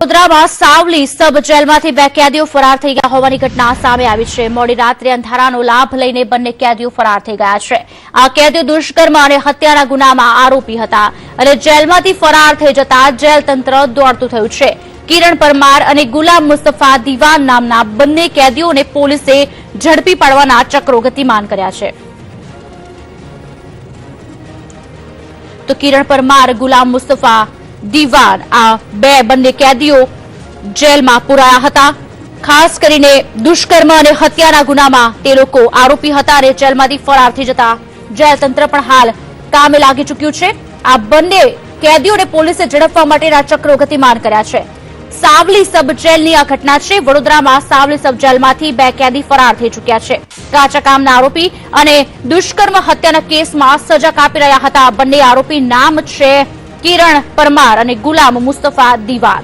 વડોદરામાં સાવલી સબ જેલમાંથી 2 કેદીઓ ફરાર થઈ ગયા હોવાની ઘટના સામે આવી છે. મોડી રાત્રે અંધારાનો લાભ લઈને બંને કેદીઓ ફરાર થઈ ગયા છે. આ કેદીઓ દુષ્કર્મ અને હત્યાના ગુનામાં આરોપી હતા અને જેલમાંથી ફરાર થઈ જતા જેલ તંત્ર દોડતું થયું છે. કિરણ પરમાર અને ગુલામ મુસ્તફા દીવાન નામના બંને કેદીઓને પોલીસે ઝડપી પાડવાના ચક્રો ગતિમાન કર્યા છે. તો કિરણ પરમાર, ગુલામ મુસ્તફા દીવાન આ બંને કેદીઓ જેલમાં પુરાયા હતા. ખાસ કરીને દુષ્કર્મ અને હત્યાના ગુનામાં તે લોકો આરોપી હતા અને જેલમાંથી ફરાર થઈ જતા જેલ તંત્ર પણ હાલ કામે લાગી ચૂક્યું છે. આ બંને કેદીઓને પોલીસે ઝડપવા માટેના ચક્રો ગતિમાન કર્યા છે. સાવલી સબ જેલની આ ઘટના છે. વડોદરામાં સાવલી સબ જેલમાંથી 2 કેદી ફરાર થઈ ચૂક્યા છે. કાચા કામના આરોપી અને દુષ્કર્મ હત્યાના કેસમાં સજા કાપી રહ્યા હતા. બંને આરોપી નામ છે કિરણ પરમાર અને ગુલામ મુસ્તફા દીવાન.